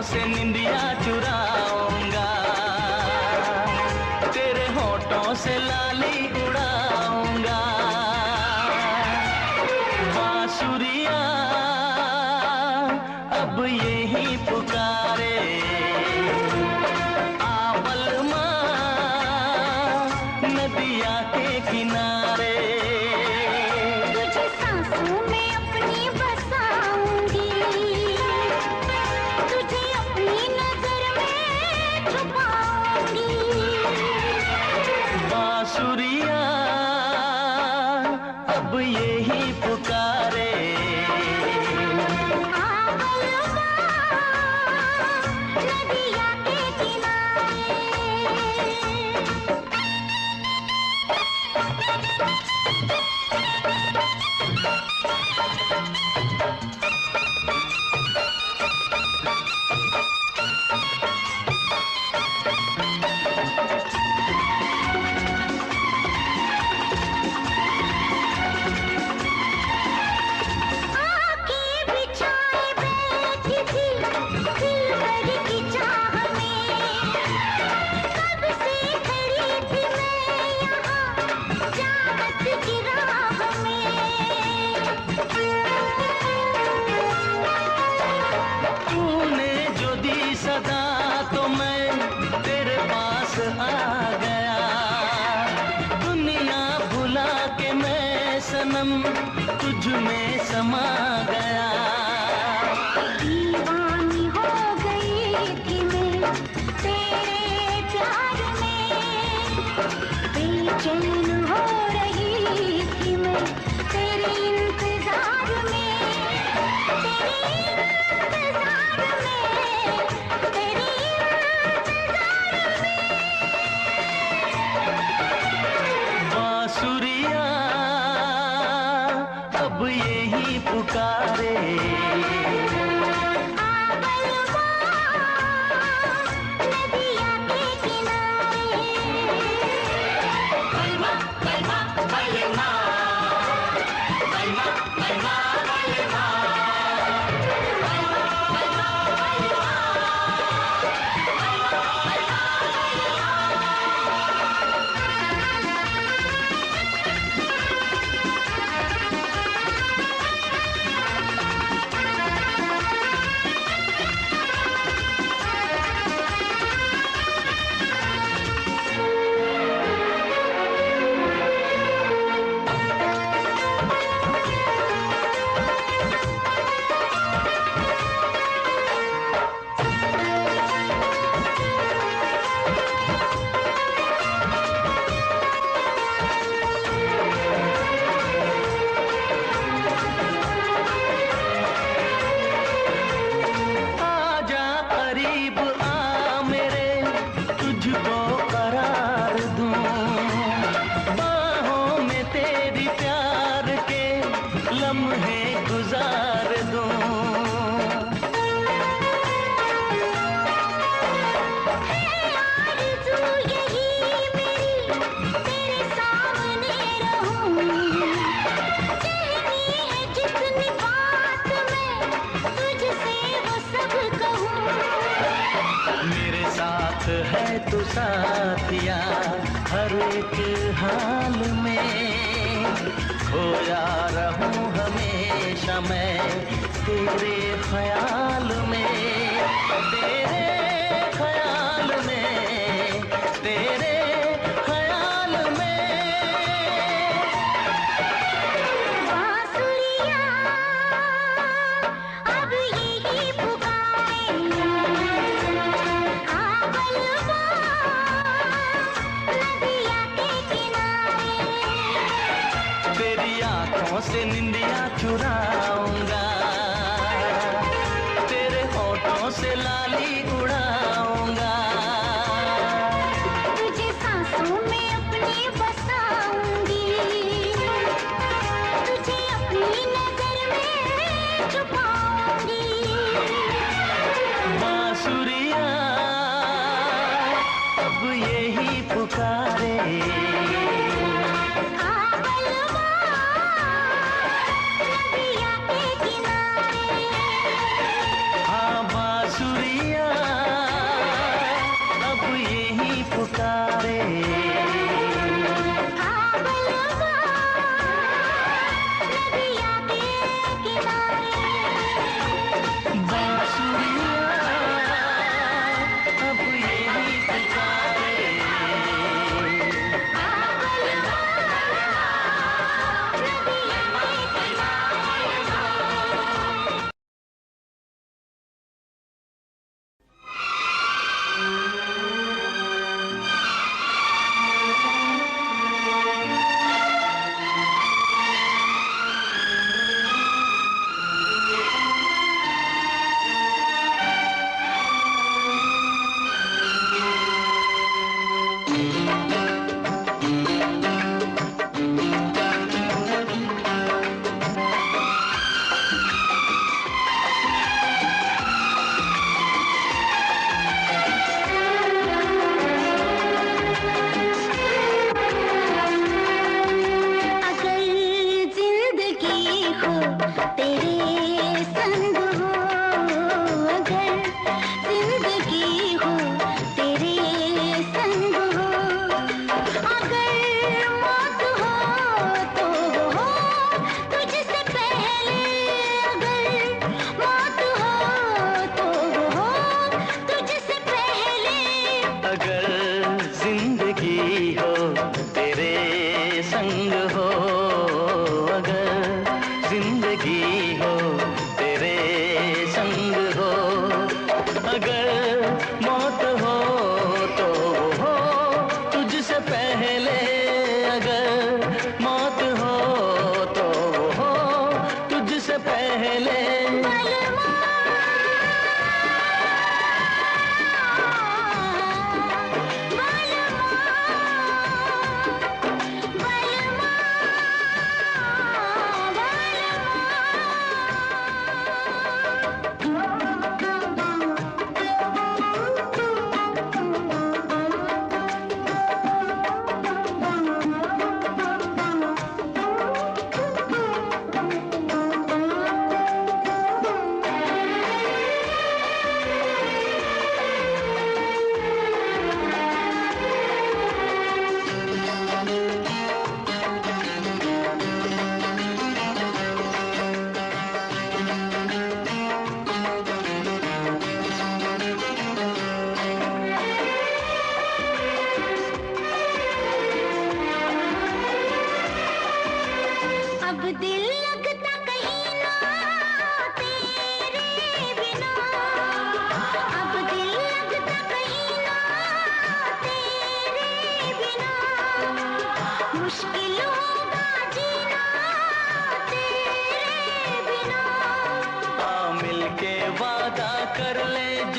आँखों से निंदिया चुराऊंगा, तेरे होठों से लाली उड़ाऊंगा। बांसुरिया अब यही पुकारे, आवल माँ नदिया के किनारे। तुझे सांसों में अपनी बसाऊंगी, तुझे अपनी नजर में छुपाऊंगी। बांसुरिया अब यही पुकारे, नदिया के किनारे। तो मैं तेरे पास आ गया, दुनिया भुला के मैं सनम तुझ में समा गया। दीवानी हो गई थी मैं तेरे प्यार में, बेचैन हो रही थी मैं तेरे इंतजार में, तेरे इंतजार में, तेरे इंतजार में। बांसुरिया अब यही पुकारे, नदिया के किनारे। बलमा बलमा बलमा, बलमा बलमा बलमा, लम्हे गुजार दूं। आरज़ू यही मेरी तेरे सामने रहूं, कहनी है जितनी बात मैं तुझसे वो सब कहूं। मेरे साथ है तू साथिया हर एक हाल में, खोया रहूं हमेशा मैं तेरे ख्याल में, तेरे ख्याल में, तेरे ख्याल में। बांसुरिया अब यही पुकारे, आवलवा नदिया के किनारे। तेरी आँखों से निंदिया चुराऊंगा, तेरे होठों से लाली उड़ाऊंगा। तुझे सांसों में अपनी बसाऊंगी, तुझे अपनी नजर में छुपाऊंगी। बांसुरिया अब यही पुकारे, आवलवा नदिया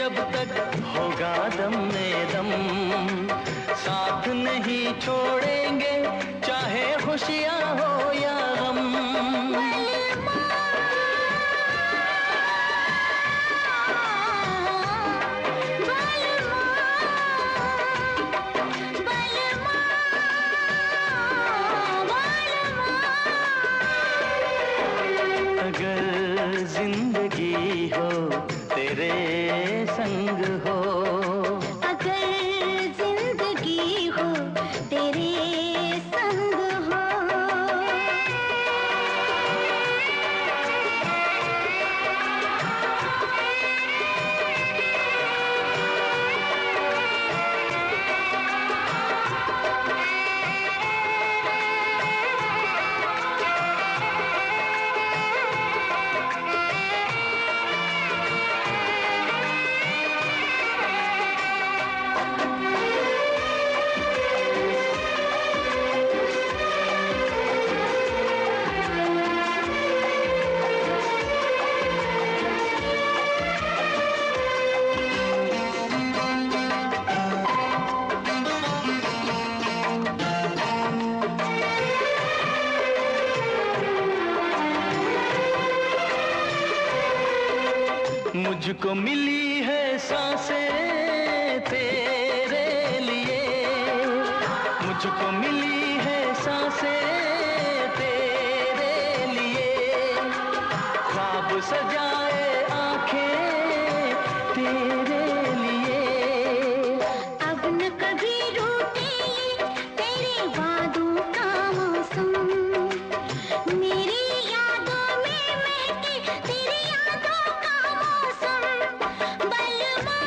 जब तक होगा दम में दम, साथ नहीं छोड़ेंगे चाहे खुशियाँ हो या गम। अगर जिंदगी हो तेरे संग हो, अगर जिंदगी हो तेरे संग हो, मुझको मिली है सांसें तेरे लिए, मुझको मिली है सांसें तेरे लिए, ख्वाब सजाए आंखें तेरे लिए। अब न कभी रूठेगी तेरे वादों का मौसम, मेरी यादों में महके तेरी यादों का मौसम। बलवा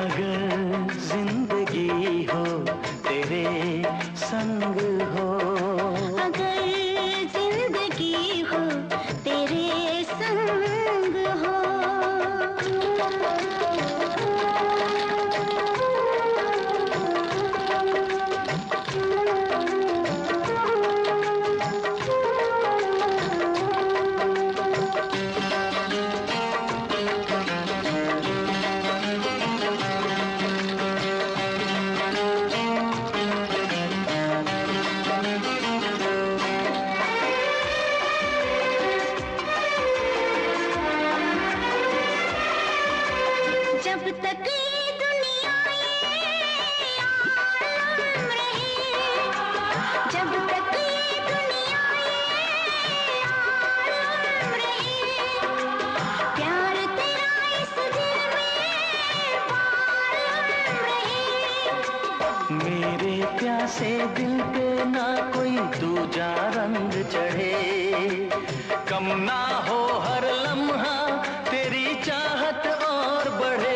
अगर जिंदगी हो तेरे संग हो, अगर जिंदगी हो तेरे संग हो। जब तक ये दुनिया ये आलम रहे, जब तक ये दुनिया ये आलम रहे, प्यार तेरा इस दिल में बालम रहे। मेरे प्यासे दिल पे ना कोई दूजा रंग चढ़े, कम ना हो हर लम्हा तेरी चाहत और बढ़े।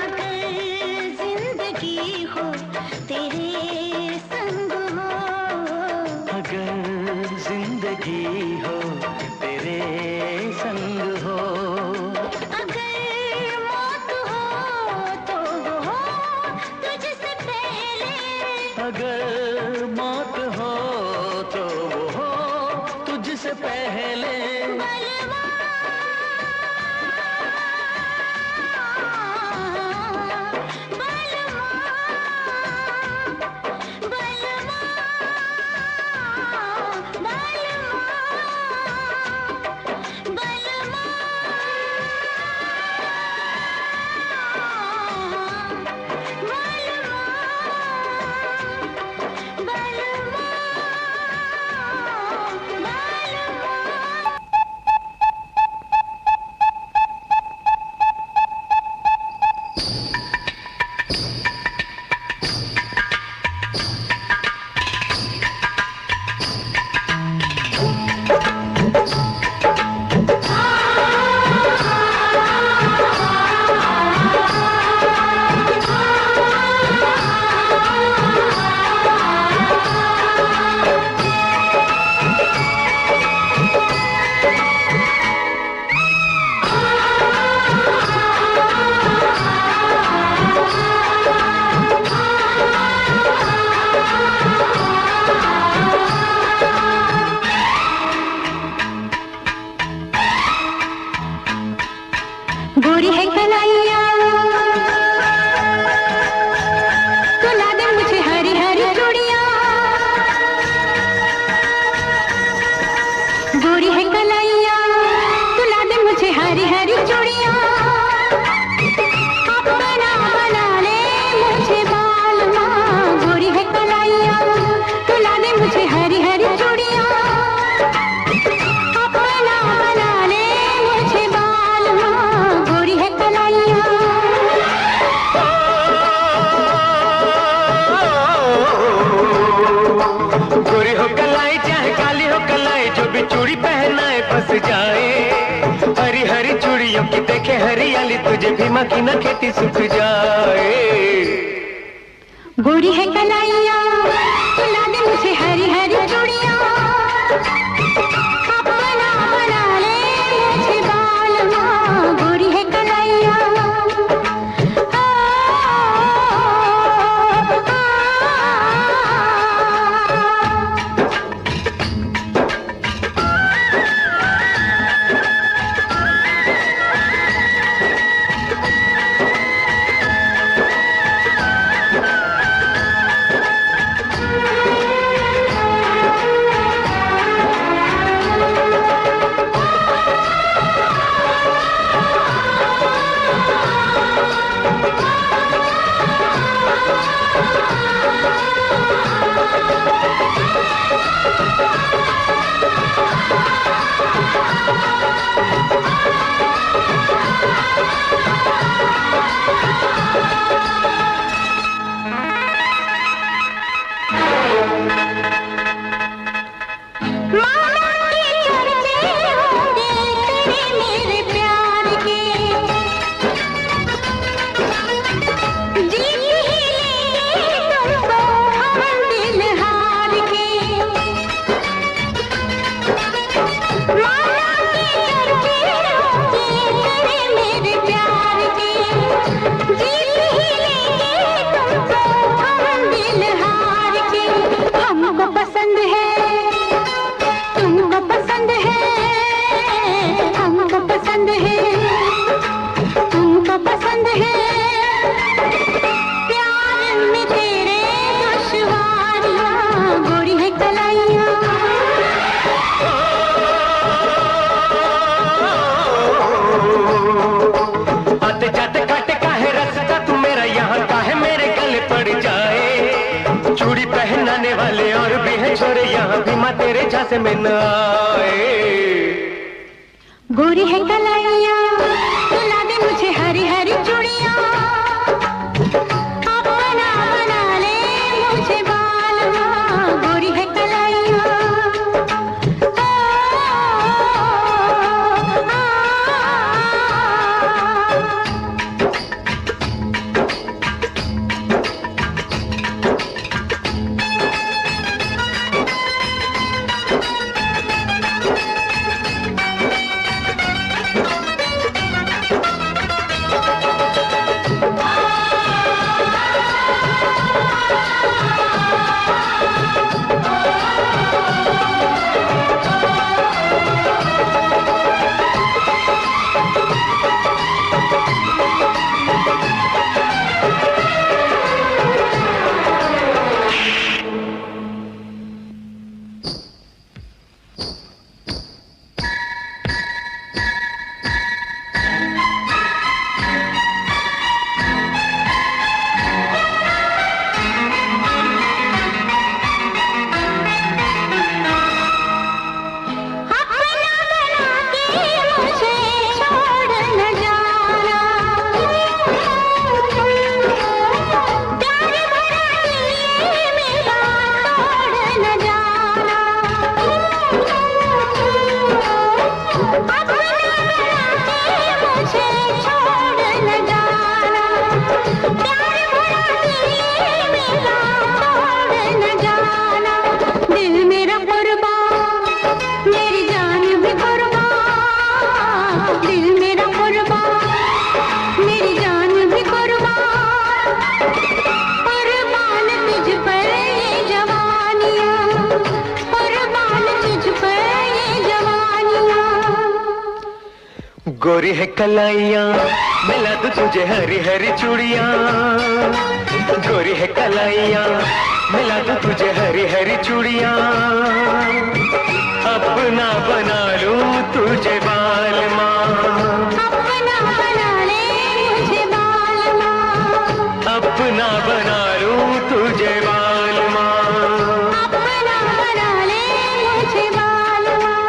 अगर जिंदगी हो तेरे गोरी है कलाइया तुला दे मुझे हरी हरी चूड़ियां, गोरी है कलाइया तुला दे मुझे हरी हरी चूड़ियां, अपना बना ले मुझे बालमा, गोरी है कलाइया तुला दे मुझे हरी हरी चूड़ियां, अपना बना ले मुझे बालमा, गोरी है कलाइया। गोरी हो कलाई चाहे काली हो कलाई, जो भी चूड़ी पहनाए बस जाए, हरी हरी चूड़ियों की देखे हरियाली, तुझे भी मक्खी न खेती सूख जाए। गोरी है कलाइया तुला दे मुझे हरी हरी चूड़ियां, अपना बना ले मुझे बालमा, गोरी है कलाइया। चूड़ी पहनाने वाले और भी हैं छोरे, यहाँ भी माँ तेरे झांसे में न आए। गोरी है कलाइया तुला दे मुझे हरी हरी चूड़ियां, अपना बना ले मुझे बालमा, गोरी है कलाइया। गोरी है कलाइयाँ मिला दूं तुझे हरी हरी चूड़ियाँ, गोरी है कलाइयाँ मिला दूं तुझे हरी हरी चूड़ियाँ, अपना बना लूं तुझे बाल माँ, अपना बना ले मुझे बाल माँ, अपना बना लूं तुझे बाल माँ, अपना बना ले मुझे बाल माँ।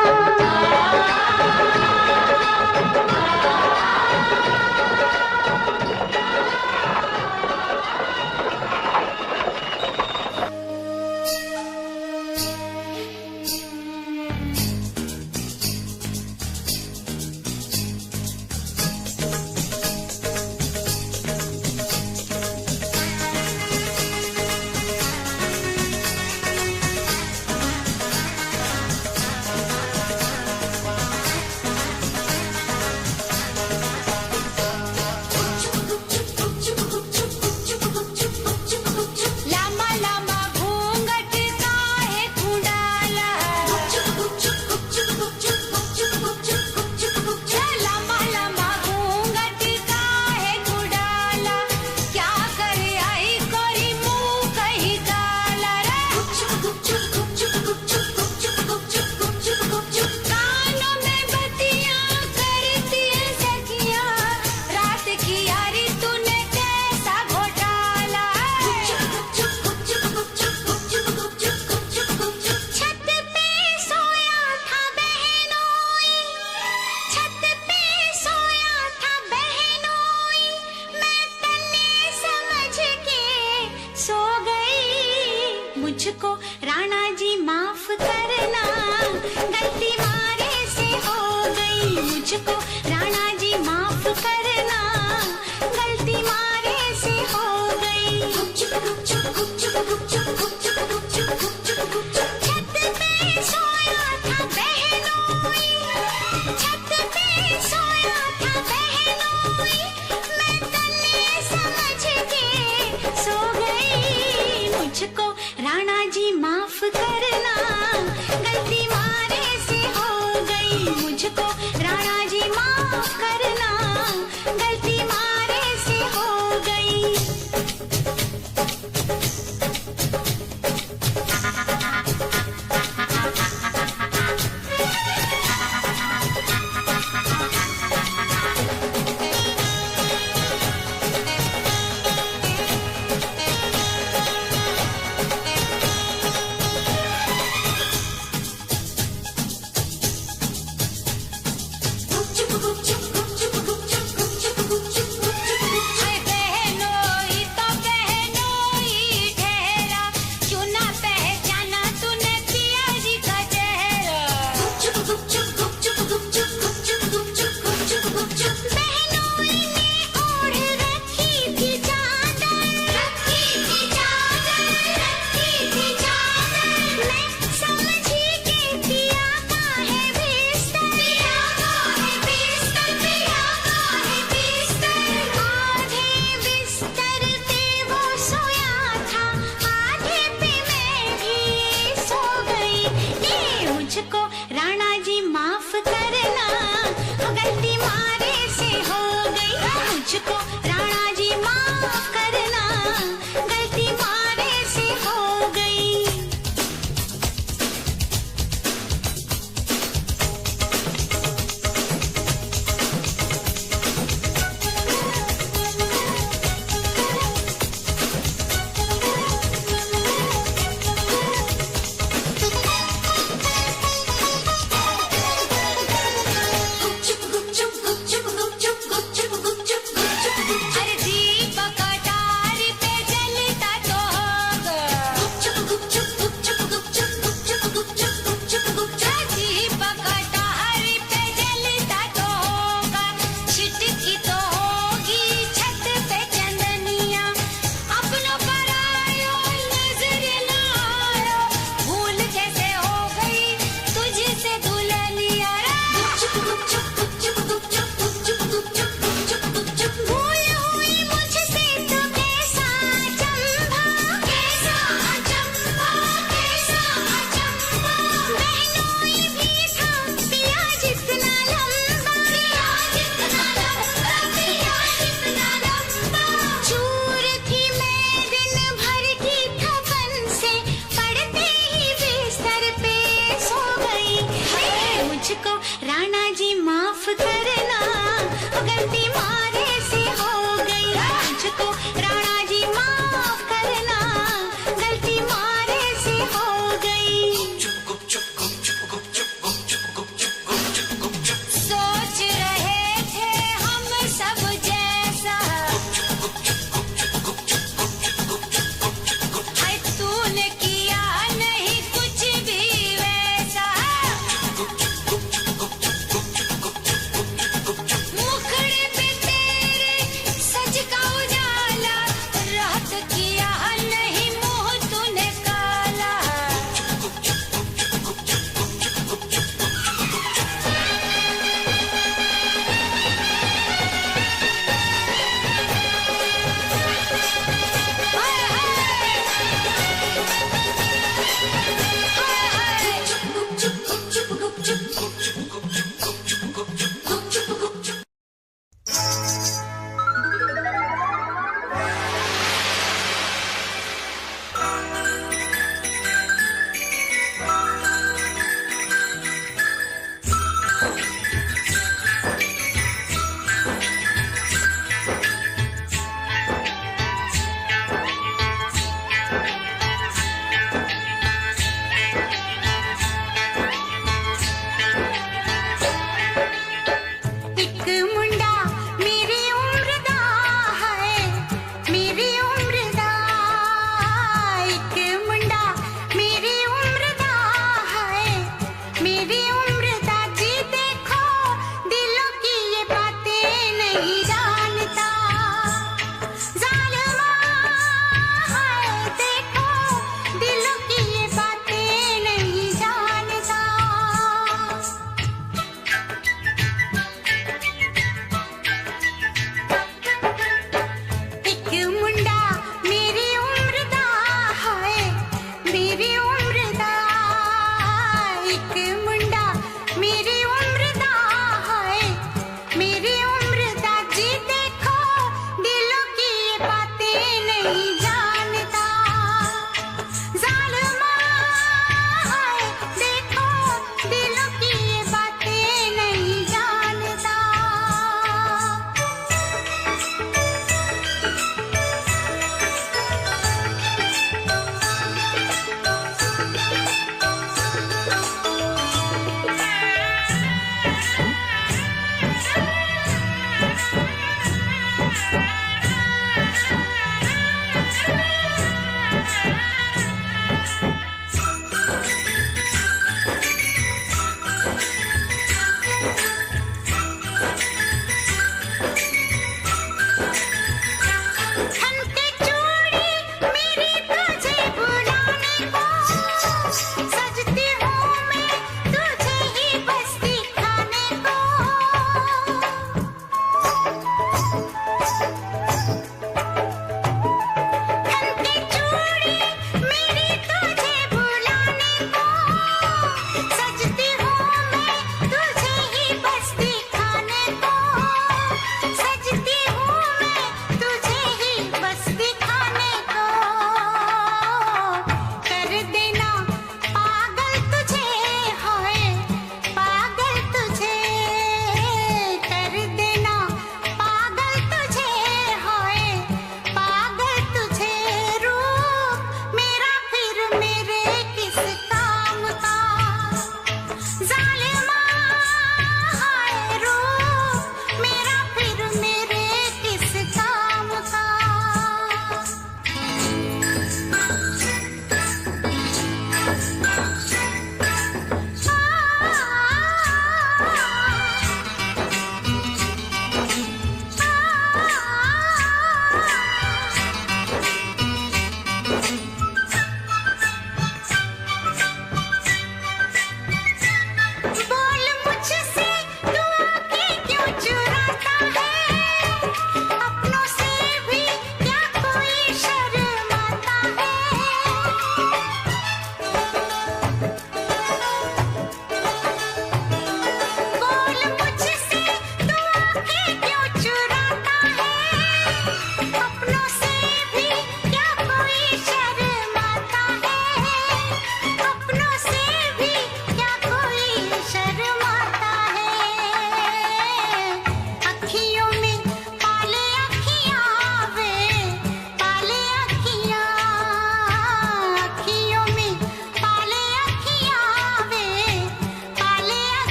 मुझको राणा जी माफ करना, गलती मारे से हो गई। मुझको राणा जी माफ करना, गलती मारे से हो गई। छत पे सोया था बहनोई, छत पे सोया था बहनोई, मैं तन्ने समझ के सो गई। मुझको राणा जी माफ करना, गलती मारे से हो गई। मुझको राणा जी माफ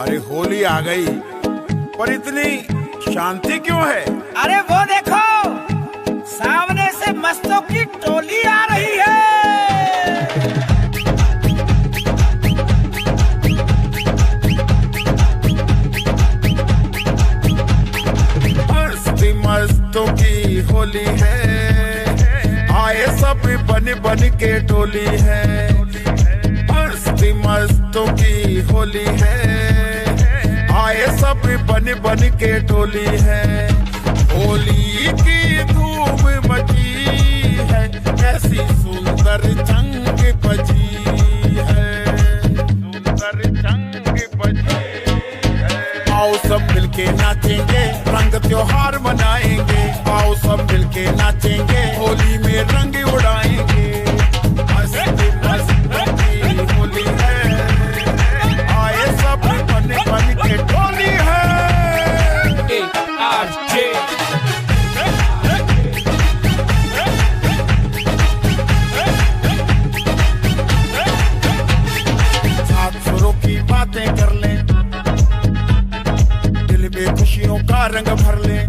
अरे होली आ गई, पर इतनी शांति क्यों है? अरे वो देखो, सामने से मस्तों की टोली आ रही है। मस्तों की होली है, आए सब बन बन के टोली है। मस्तों की होली है, आए सब बन बन के टोली है। होली की धूम मची है, ऐसी सुंदर जंग बजी है, सुंदर जंग बजी है। आओ सब मिलके नाचेंगे, रंग त्योहार मनाएंगे। आओ सब मिलके नाचेंगे, होली में रंग उड़ाएंगे। होली है, आए सब बन बन के टोली है। साथ सुरों की बातें कर लें, दिल में खुशियों का रंग भर लें।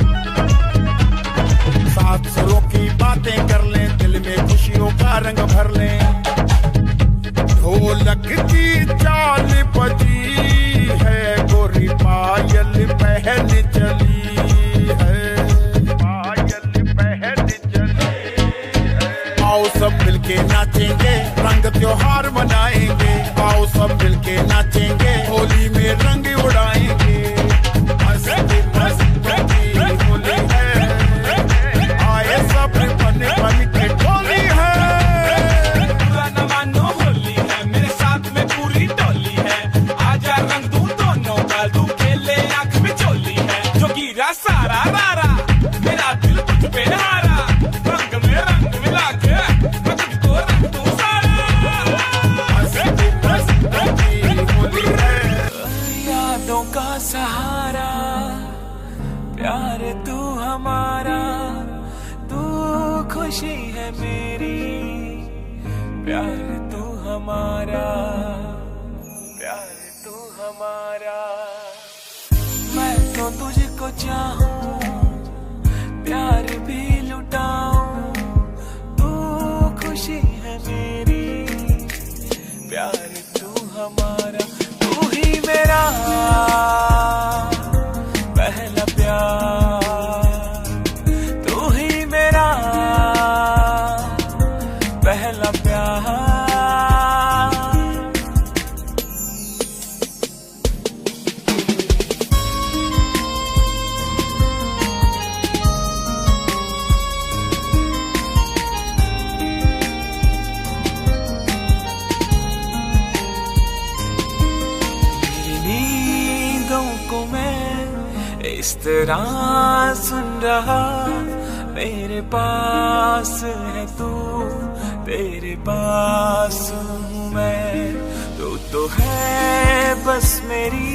साथ सुरों की बातें कर लें, दिल में खुशियों का रंग भर लें। ढोलक की चाल बजी है, गोरी पायल पहन चली है, पायल पहन चली है। आओ सब मिलके नाचेंगे, रंग त्योहार मनाएंगे। आओ सब मिलके नाचेंगे, होली में रंग उड़ाएंगे। मस्तों की होली है, आए सब बन बन के टोली है। सारा रारा मेरा दिल तुझ पे हारा, रंग में रंग मिला के मैं तुझको रंग दूं सारा। यादों का सहारा, प्यार तू हमारा, तू खुशी है मेरी, प्यार तू हमारा, प्यार तू हमारा। मैं तो तुझको चाहूं, प्यार भी लुटाऊं, तू खुशी है मेरी, प्यार तू हमारा। तू ही मेरा पहला प्यार, तू ही मेरा पहला प्यार। इस तरह सुन रहा, मेरे पास है तू, तेरे पास हूँ मैं। तो है बस मेरी,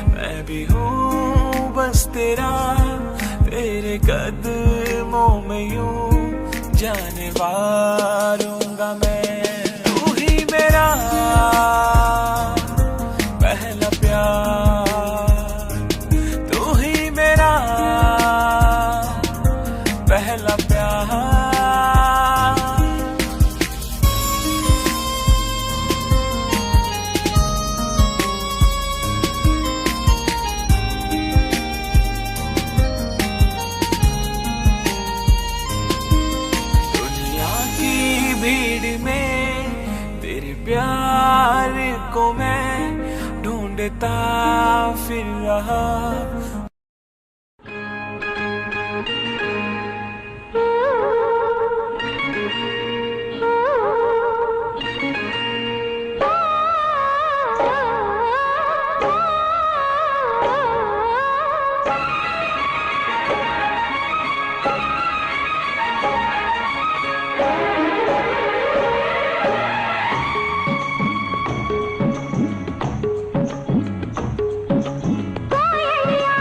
मैं भी हूँ बस तेरा, तेरे कदमों में यूं जाने वालूंगा मैं। तू ही मेरा पहला प्यार, पहला प्यार। दुनिया की भीड़ में तेरे प्यार को मैं ढूंढता फिर रहा। कोयलिया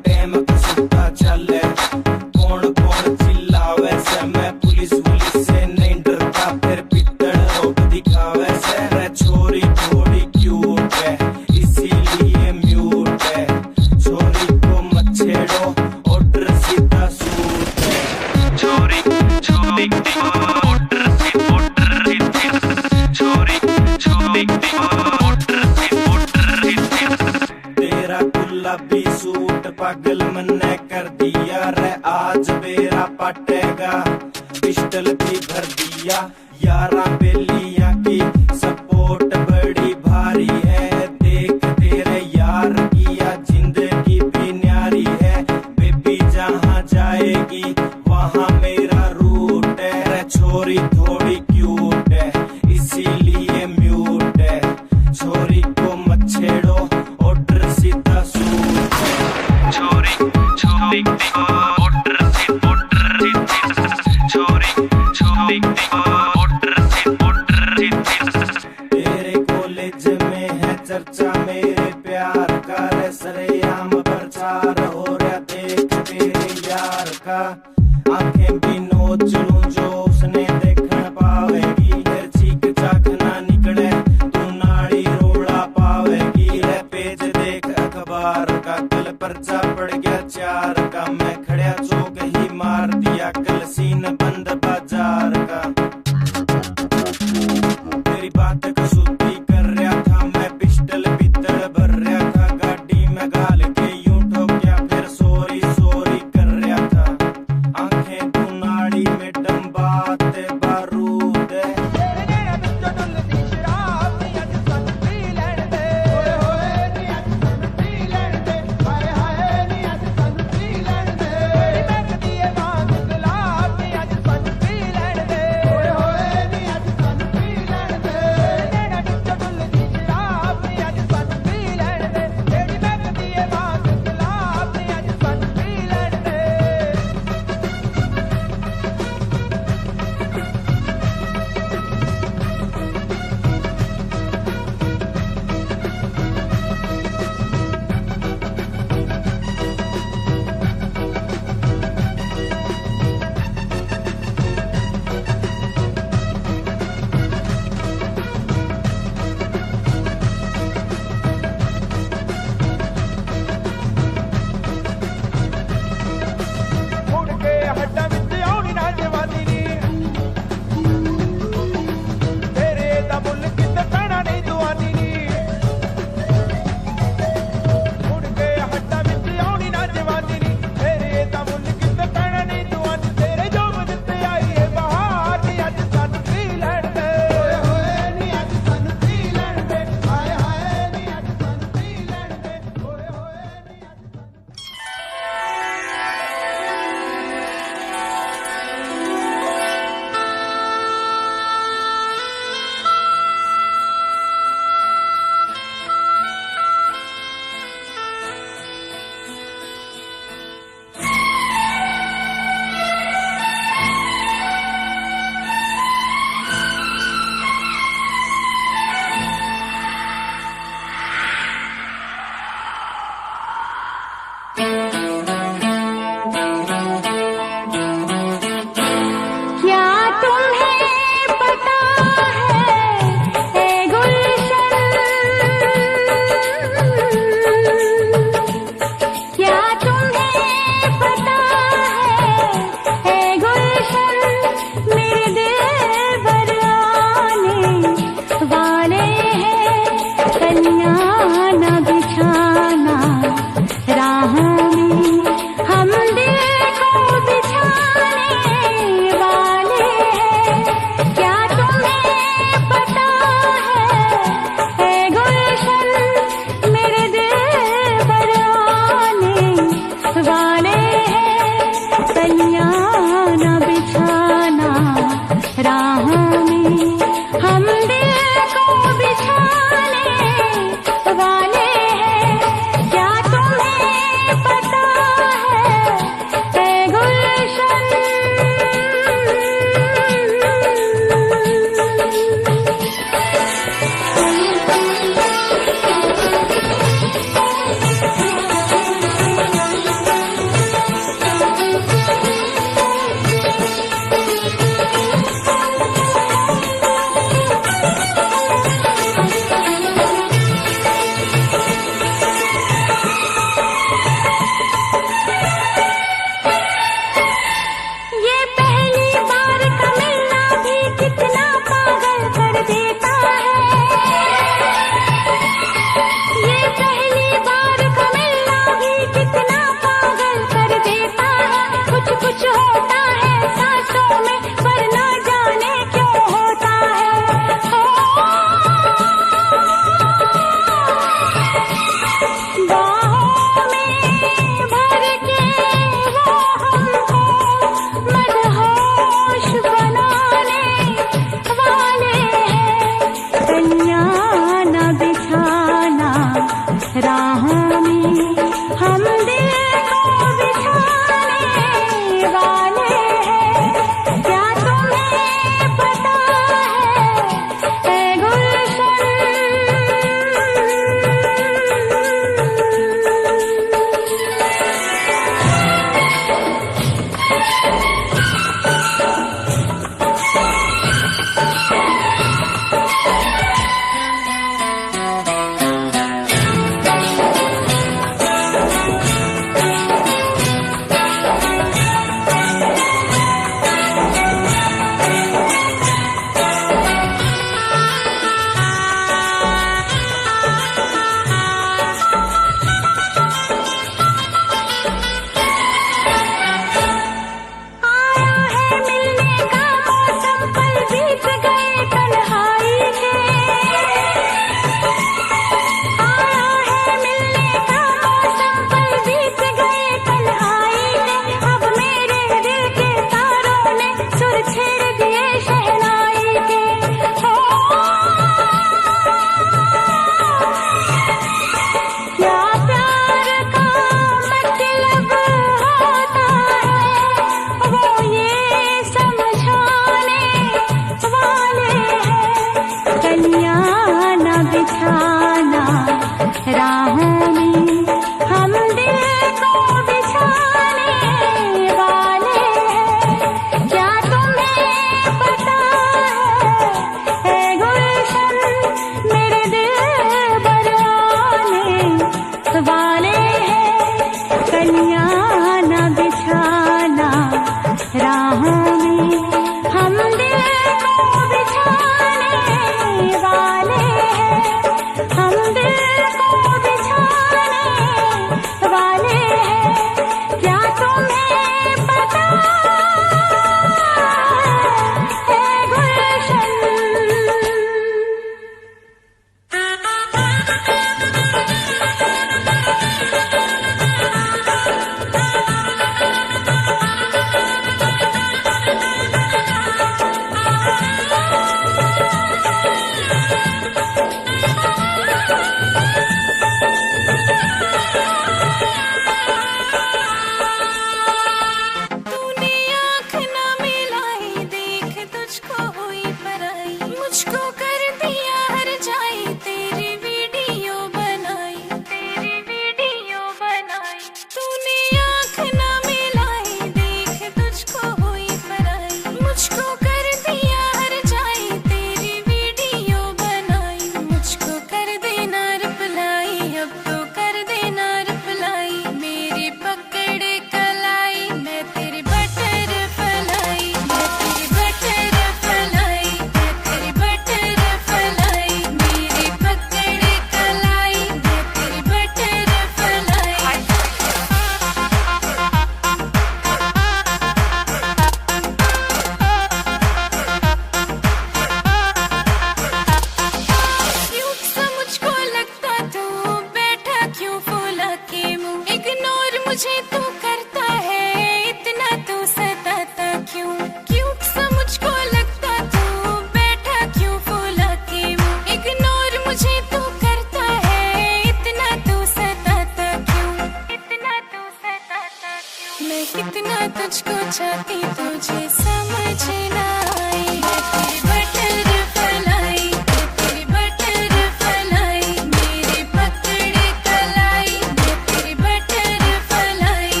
बचाती तुझे समझ ना आई। मैं तेरी बटरफ्लाई, मैं तेरी बटरफ्लाई, मेरी पकड़े कलाई, मैं तेरी बटरफ्लाई।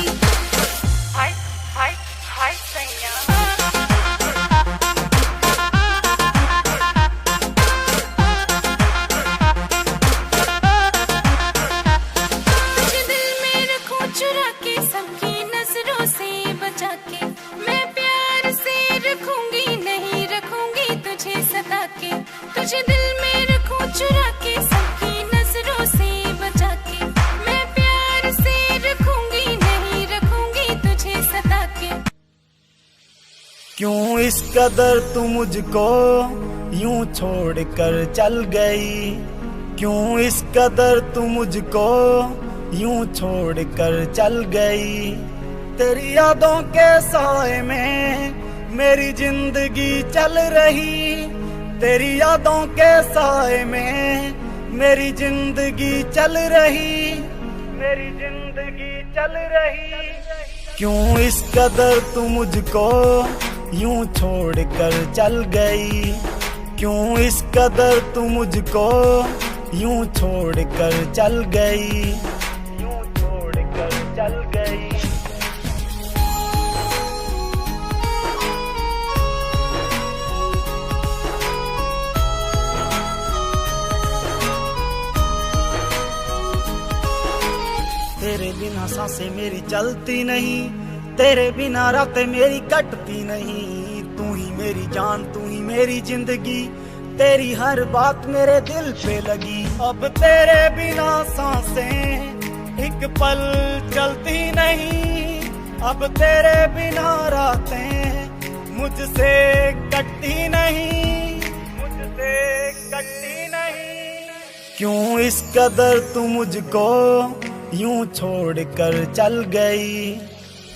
हाय हाय हाय सैया। तुझे दिल में रखूं चुरा के, सबकी नजरों से बचा के, मैं प्यार से रखूंगी, नहीं रखूंगी तुझे सता के। तुझे दिल में रखूं चुरा के, सबकी नजरों से बचा के, मैं प्यार से रखूंगी, नहीं रखूंगी तुझे सता के। क्यों इस कदर तू मुझको यूं छोड़ कर चल गई, क्यों इस कदर तू मुझको यूं छोड़ कर चल गई। तेरी यादों के साए में मेरी जिंदगी चल रही, तेरी यादों के साए में मेरी जिंदगी चल रही, मेरी जिंदगी चल रही। क्यों इस कदर तू मुझको यूं छोड़ कर चल गई, क्यों इस कदर तू मुझको यूं छोड़ कर चल गई, यूं छोड़ कर चल गई। तेरे बिना सांसें मेरी चलती नहीं, तेरे बिना रातें मेरी कटती नहीं। तू ही मेरी जान, तू ही मेरी जिंदगी, तेरी हर बात मेरे दिल पे लगी। अब तेरे बिना सांसें एक पल चलती नहीं, अब तेरे बिना रातें मुझसे कटती नहीं, मुझसे कटती नहीं। क्यों इस कदर तू मुझको यूं छोड़ कर चल गई।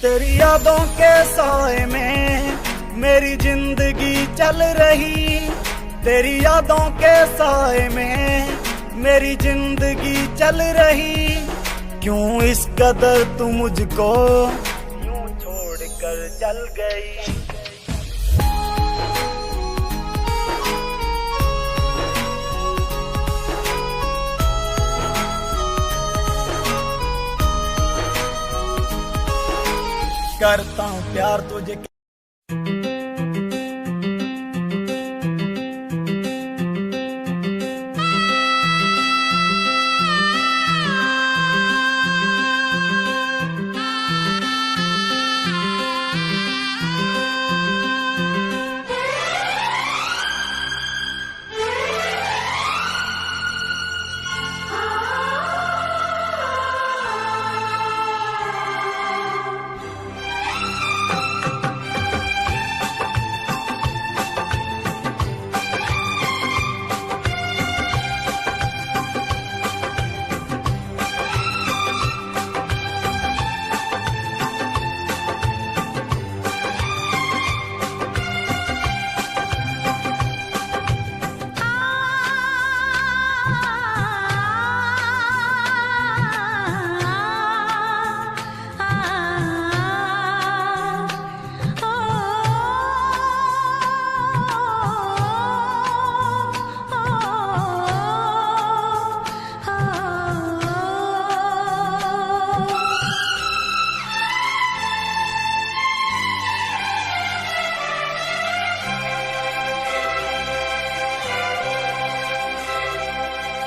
तेरी यादों के साए में मेरी जिंदगी चल रही, तेरी यादों के साए में मेरी जिंदगी चल रही। क्यों इस कदर तू मुझको यूं छोड़ कर चल गई। करता हूँ प्यार तुझे।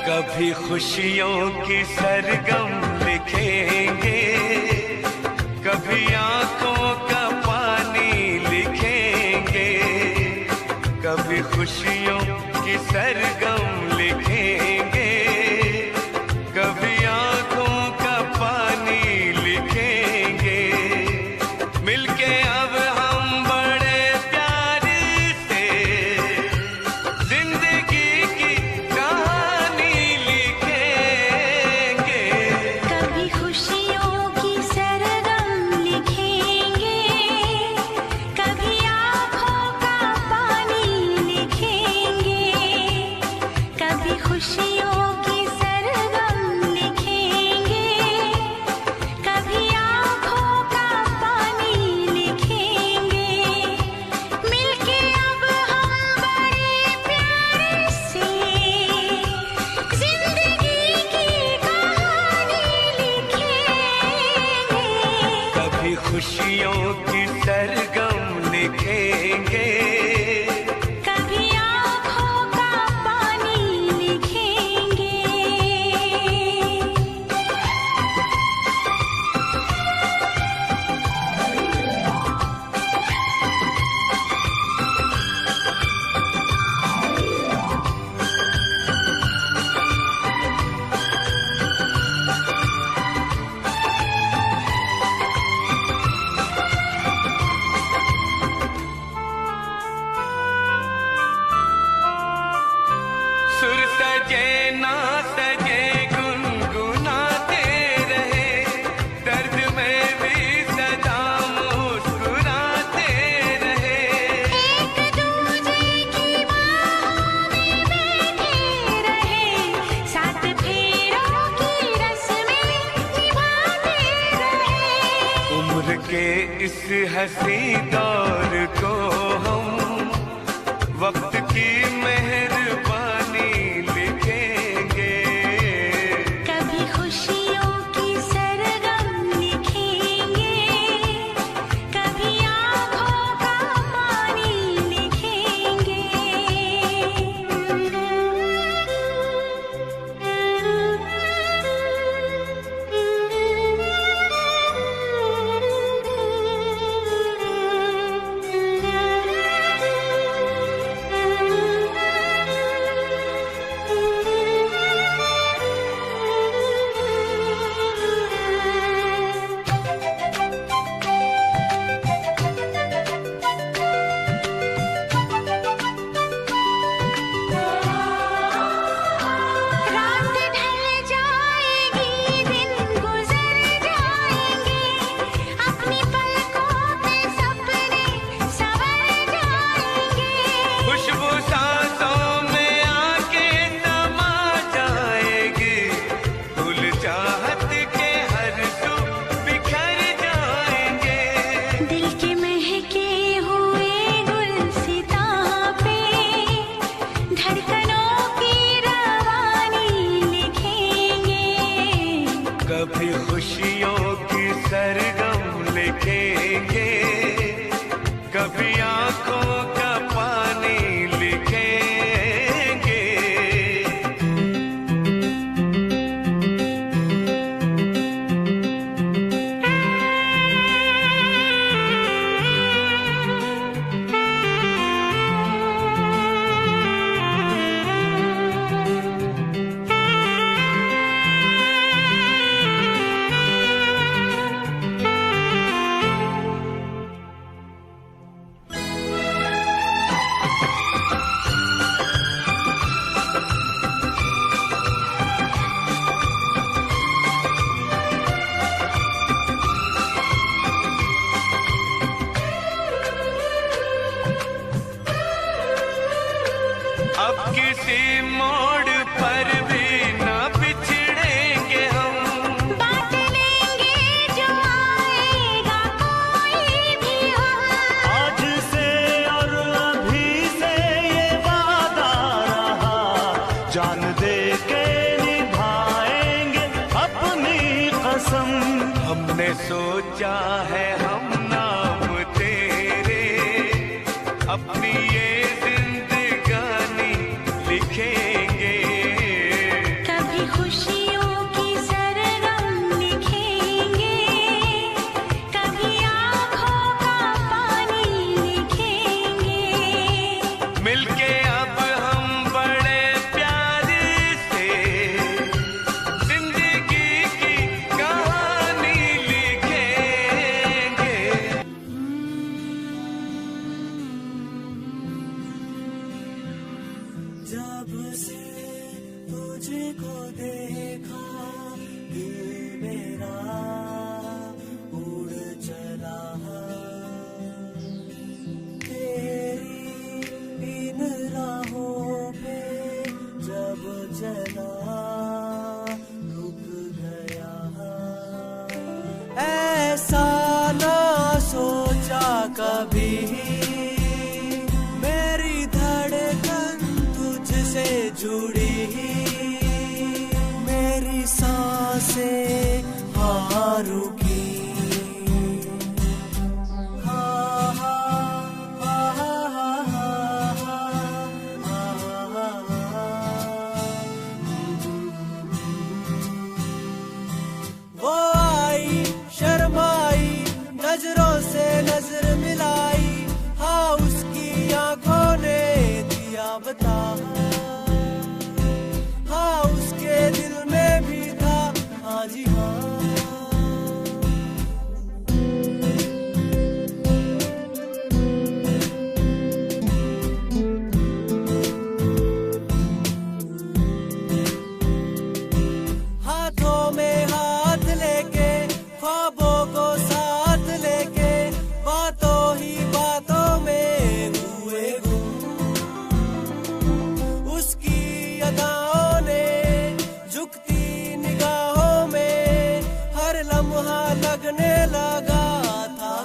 कभी खुशियों की सरगम लिखेंगे, कभी आंखों का पानी लिखेंगे, कभी खुशियों की सरगम लिखेंगे, कभी आंखों का पानी लिखेंगे। मिलके अब हम बड़े प्यार से जिंदगी की कभी खुशियों की सरगम लिखेंगे, खुशियों की सरगम लिखेंगे, कभी आँखों का पानी लिखेंगे। सुर सजे ना सजे गुनगुनाते रहे, दर्द में भी सदा मुस्कुराते रहे। एक दूजे की बाहों में बैठे रहे, साथ फेरों की रस्में निभाते रहे। उम्र के इस हंसी दौर को हम वक्त की मेहरबानी लिखेंगे, कभी खुशियों की सरगम लिखेंगे, कभी आँखों का पानी लिखेंगे। रात ढल जाएगी, दिन गुजर जाएंगे, अपनी पलकों पे सपने संवर जाएंगे। खुशबू सांसों में आके समा जाएगी, फूल चाहत के हर सू बिखर जाएंगे। दिल के महके हुए गुलसितां पे धड़कनों की रवानी लिखेंगे, कभी खुशियों की सरगम लिखेंगे, कभी आंखों का पानी लिखेंगे। अब किसी मोड़ पर भी न बिछड़ेंगे हम, बांट लेंगे जो आएगा कोई भी हम। आज से और अभी से ये वादा रहा, जान दे के निभाएंगे अपनी कसम। हमने सोचा है हम नाम तेरे, अपनी ये जिंदगानी लिखेंगे, कभी खुशियों की सरगम लिखेंगे, कभी आँखों का पानी लिखेंगे। मिलके अब हम बड़े प्यार से जिंदगी की कहानी लिखेंगे। जब से तुझको देखा दिल मेरा उड़ चला, तेरी इन राहों पे जब चला रुक गया। ऐसा ना सोचा कभी, मेरी धड़कन तुझसे जुड़ी, मेरी सांसें हाँ रुकी, नजर मिलाई, हाँ उसकी आंखों ने दिया बता, हाँ उसके दिल में भी था, हाँ जी हाँ। हाथों में हाथ लेके, ख्वाबों को साथ लेके, बातों ही बातों में हुए गुम। उसकी अदाओं ने झुकती निगाहों में हर लम्हा लगने लगा था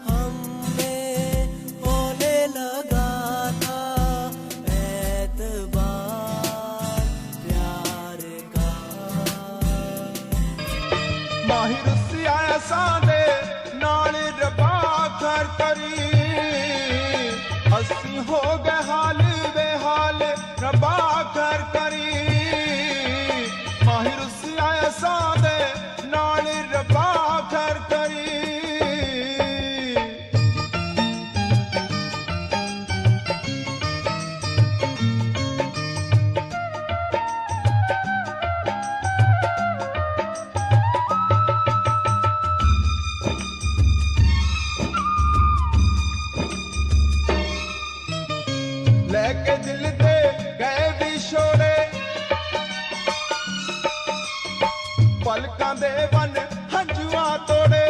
हमें होने लगा था एतबार प्यार का। माहिर सियासा दे नाल रबा कर करी, हसी हो गए हाल बेहाल रबा कर करी। माहिर सियासा दे नाल रबा कर करी। लेके दिल दे गए विछोड़े, पलकां दे वन हंजुआ तोड़े।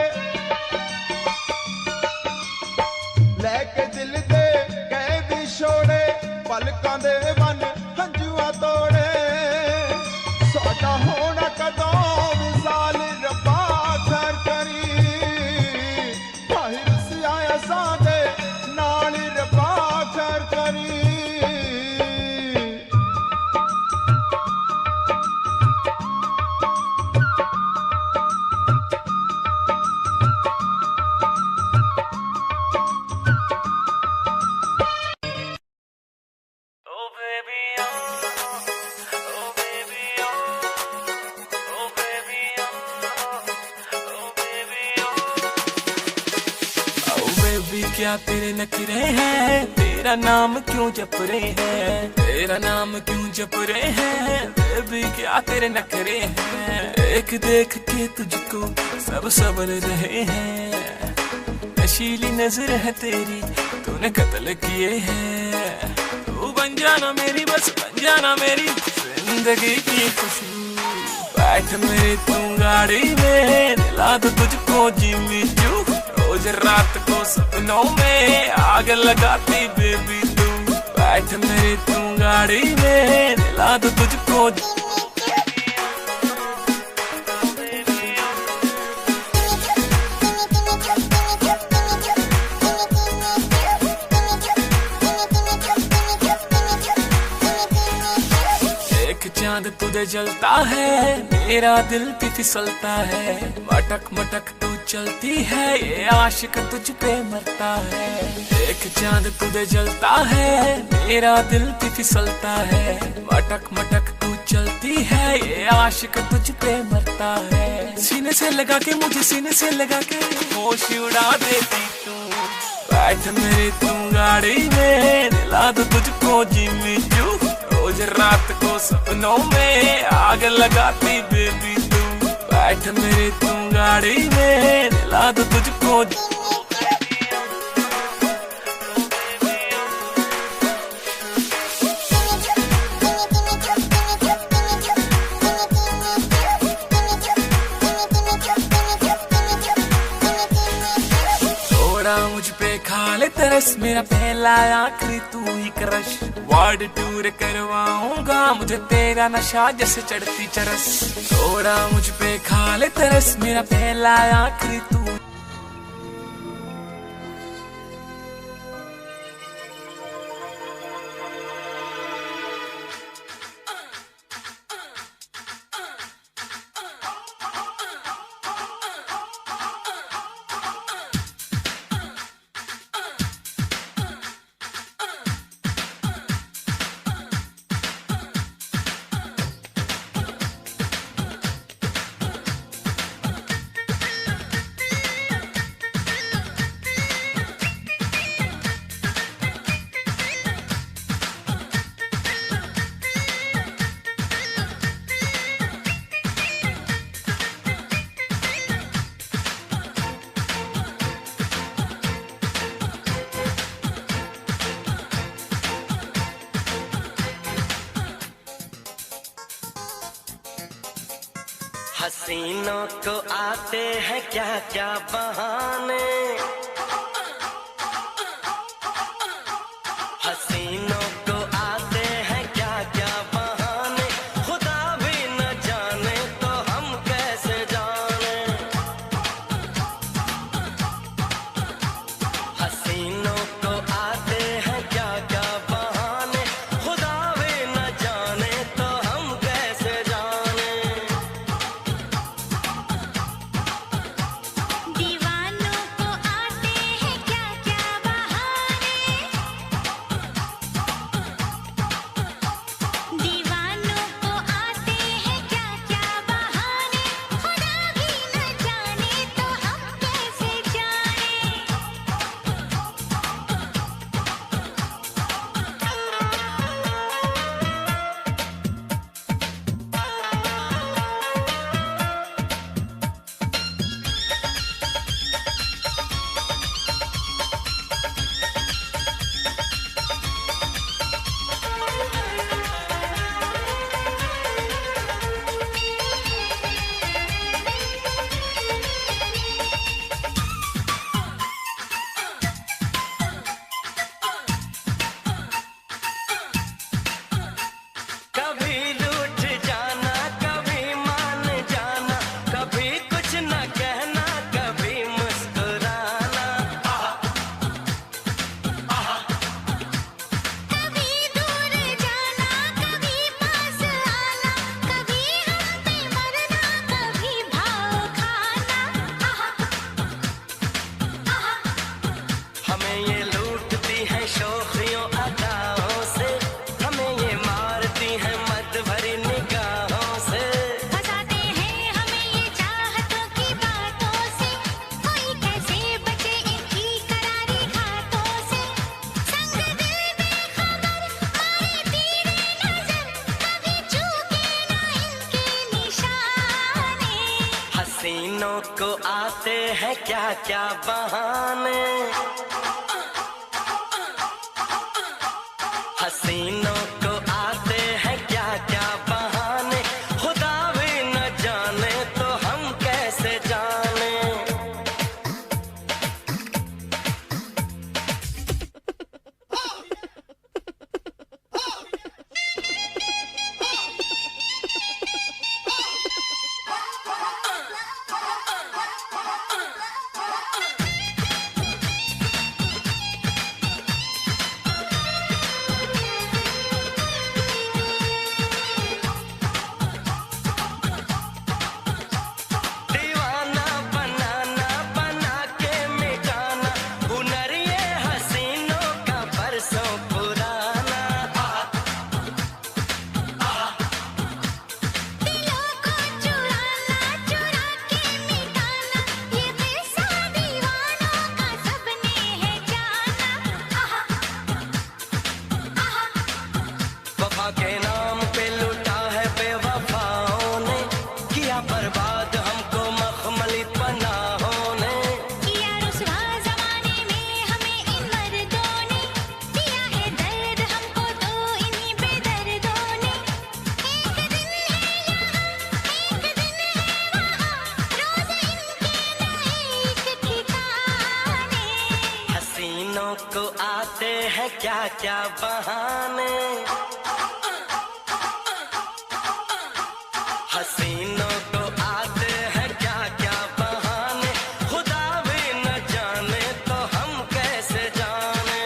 लेके दिल दे गए विछोड़े, पलकां दे वन हंजुआ तोड़े। साडा होना कदों विसाल रब्बा कर करी, माहिर सियासा दे नाल रब्बा कर करी। क्या तेरे नखरे हैं, तेरा नाम क्यों जप रहे हैं, तेरा नाम क्यों जप रहे हैं, बेबी क्या तेरे नखरे हैं। देख देख के तुझको सब सबर रहे हैं, नशीली नजर है तेरी तूने कत्ल किए हैं। तू बन जाना मेरी, बस बन जाना मेरी जिंदगी की खुशबू। बैठ मेरी तू गाड़ी में, दिला दो तुझको जिमी चू। रोज रात को सपनों में आग लगाती बेबी तू। बैठ मेरी तू गाड़ी में, दिला दो तुझको। चांद तुझे जलता है, मेरा दिल भी फिसलता है। मटक मटक तू चलती है, ये आशिक तुझ पे मरता है। एक चांद तुझे जलता है, मेरा दिल भी फिसलता है। मटक मटक तू चलती है, ये आशिक तुझ पे मरता है। सीने से लगा के मुझे, सीने से लगा के होश उड़ा देती तू। बैठ मेरी तू गाड़ी में, दिला दो तुझको जिमी चू। रोज रात को सपनों में आग लगाती बेबी तू। बैठ मेरी तू गाड़ी में, दिला दो तुझको। मुझ पे खा ले तरस, मेरा पहला आखिरी तू ही क्रश। वर्ल्ड टूर करवाऊंगा, मुझे तेरा नशा जैसे चढ़ती चरस। थोड़ा मुझ पे खा ले तरस, मेरा पहला आखिरी तू। हसीनों को आते हैं क्या क्या बहाने, हसीनों को आते हैं क्या क्या बहाने, खुदा भी न जाने तो हम कैसे जाने। हसीनों को आते हैं क्या क्या बहाने, खुदा भी न जाने तो हम कैसे जाने। दीवानों को आते हैं क्या क्या बहाने, दीवानों को आते हैं क्या क्या बहाने, खुदा भी न जाने तो हम कैसे जाने। कभी रूठ जाना कभी मान जाना, कभी कुछ न कहना कभी मुस्कुराना। कभी दूर जाना कभी पास आना, कभी हम पे मरना कभी भाव खाना। हमें ये लूटती है शोखियों अदाओं से, हमें ये मारती है मत भरी निगाहों से। फंसाते हैं हमें ये चाहतों की बातों से, कोई कैसे बचे इनकी करारी घातों से। संग दिल बेखबर मारे तीरे नजर, कभी चूके ना इनके निशाने। हसीनों को आते हैं क्या क्या बहाने, हसीनों को आते हैं क्या क्या बहाने, खुदा भी न जाने तो हम कैसे जाने। दीवाना बनाना बना के मिटाना, हुनर ये हसीनों का बरसों पुराना। दिलों को चुराना चुरा के मिटाना, ये किस्सा दीवानों का सबने है जाना। वफा के नाम पे लूटा है बेवफाओं ने, किया बर्बाद हमको मखमली पनाहों ने। किया रुसवा ज़माने में हमें इन मर्दों ने, दिया है दर्द हमको तो इन्हीं बेदर्दों ने। एक दिन है यहाँ एक दिन है वहाँ, रोज़ इनके नए एक ठिकाने। हसीनों को आते हैं क्या क्या बहाने, हसीनों को आते हैं क्या क्या बहाने, खुदा भी न जाने तो हम कैसे जाने।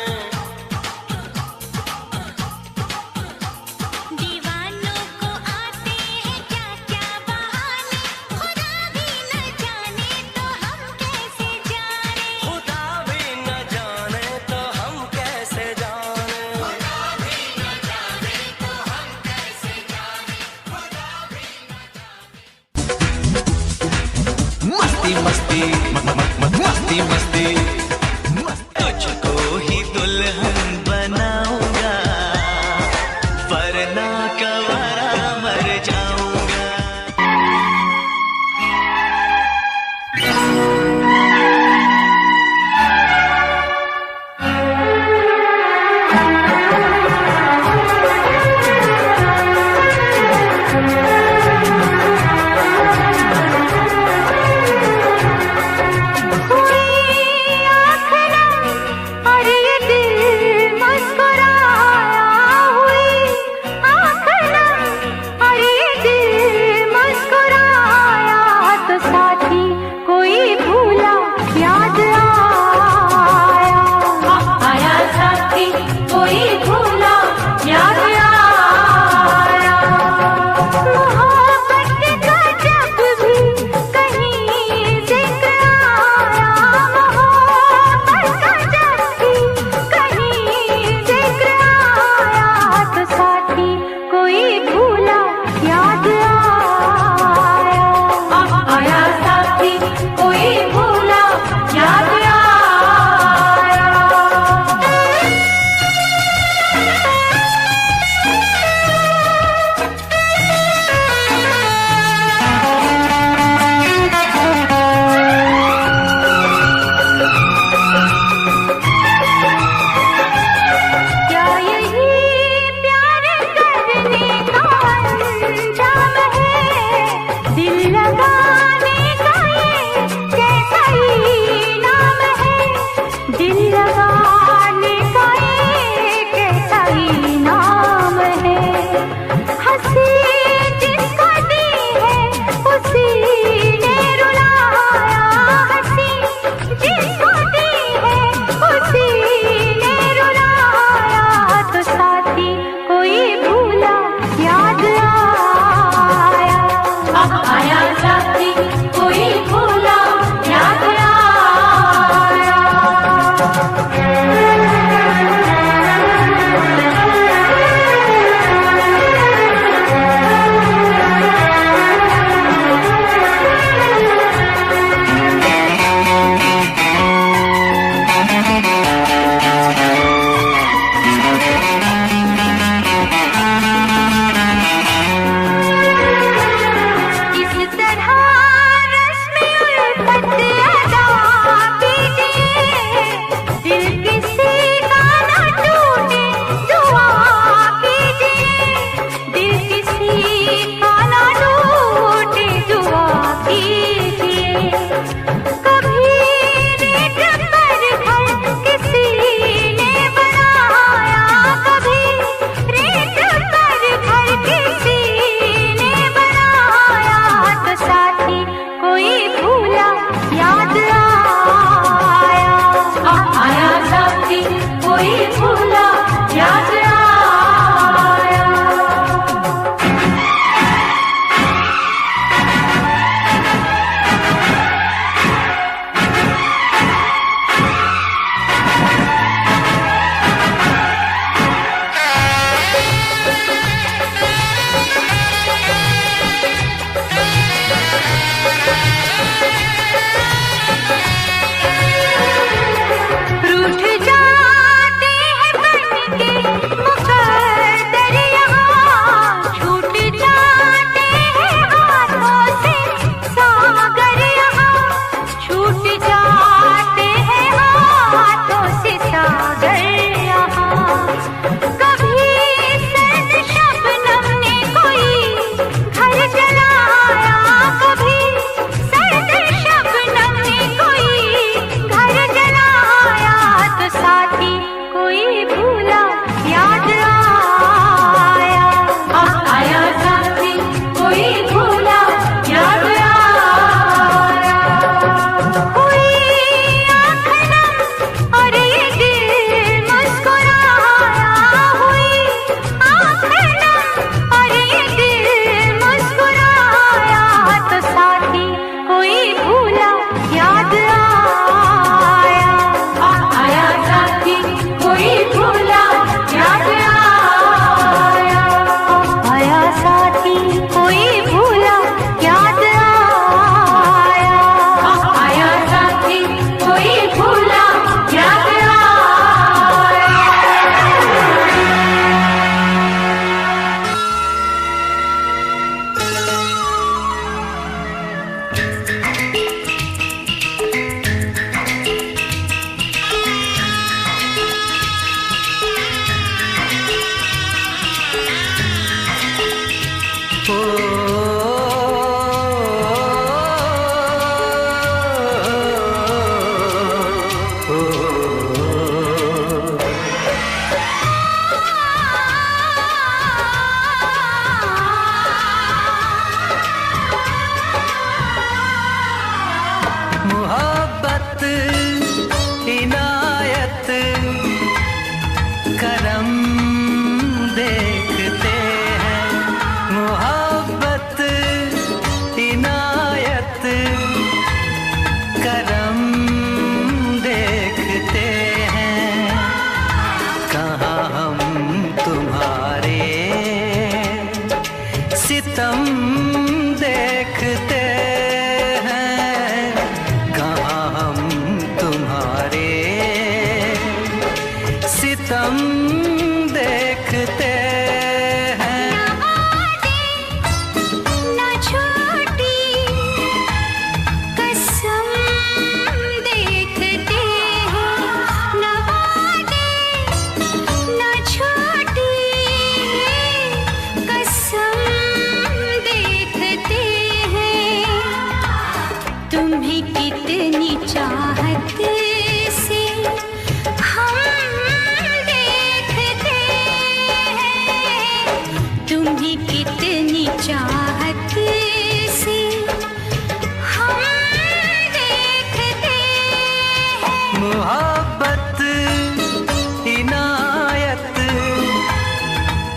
दीवानों को आते हैं क्या क्या बहाने, खुदा भी न जाने तो हम कैसे जाने। खुदा भी न जाने तो हम कैसे जाने। मस्ती मस्ती मस्ती मस्ती तुझको ही दुल्हन बनाऊंगा, वरना कवारा मर जाऊंगा। देखते हैं, कहाँ हम तुम्हारे सितम देखते हैं। ना छोटी कसम देखते हैं, ना वादे ना छोटी कसम देखते हैं। तुम्हें कितनी चाहत से हम देखते हैं, तुम्हें कितनी चाहत से हम देखते हैं। मोहब्बत इनायत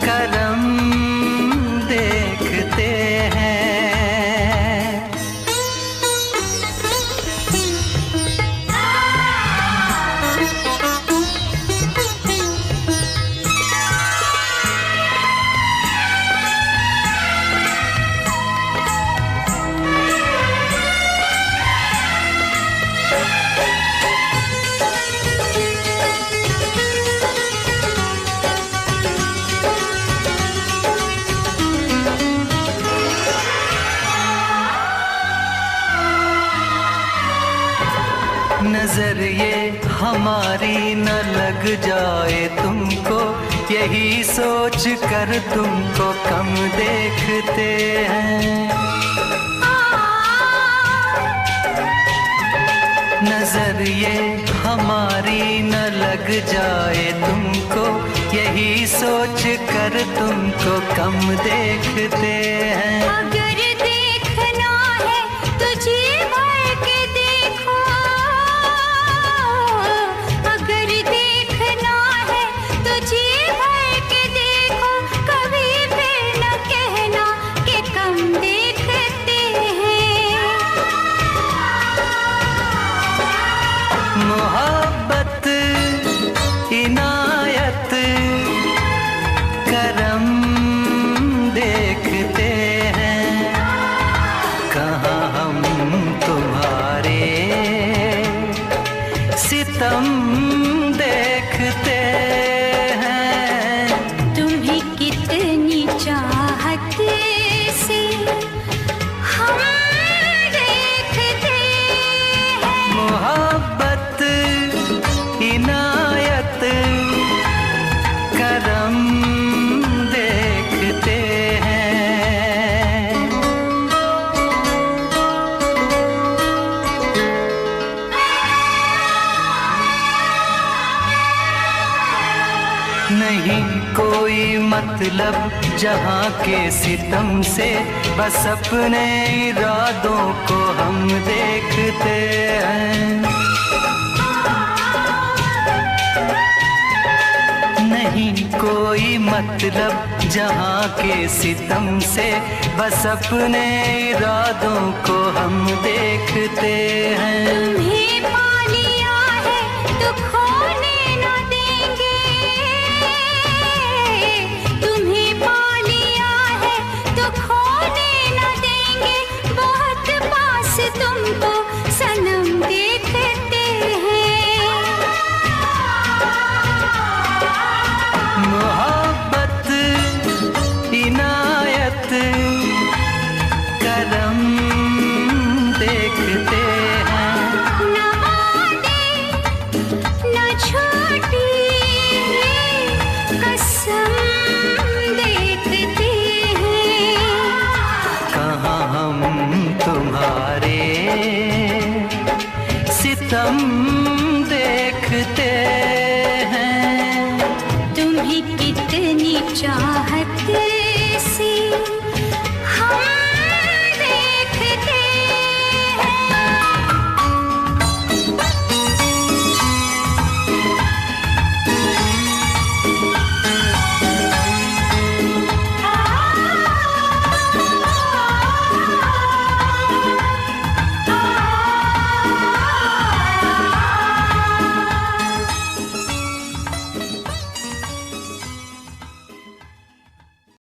करम देखते हैं। नजर ये हमारी न लग जाए तुमको, यही सोच कर तुमको कम देखते हैं। नजर ये हमारी न लग जाए तुमको, यही सोच कर तुमको कम देखते हैं। अगर देखना है तो जी भर के देखो, अगर देखना है तो जी भर के देखो, कभी फिर न कहना कि कम देखते हैं। मोहब्बत इनायत करम देखते हैं, कहाँ हम तुम्हारे सितम देखते हैं। तुम्हें कितनी चाहत से हम देखते हैं। मोहब्बत इनायत करम देखते हैं। नहीं कोई मतलब जहाँ के सितम से, बस अपने इरादों को हम देखते हैं। नहीं कोई मतलब जहाँ के सितम से, बस अपने इरादों को हम देखते हैं। तुम्हें पा लिया है तो खोने न देंगे, तुम्हें पा लिया है तो खोने न देंगे, बहुत पास तुमको सनम देखते हैं। मोहब्बत इनायत करम देखते हैं। ना वादे ना छोटी कसम देखते हैं। कहाँ हम तुम्हारे सितम देखते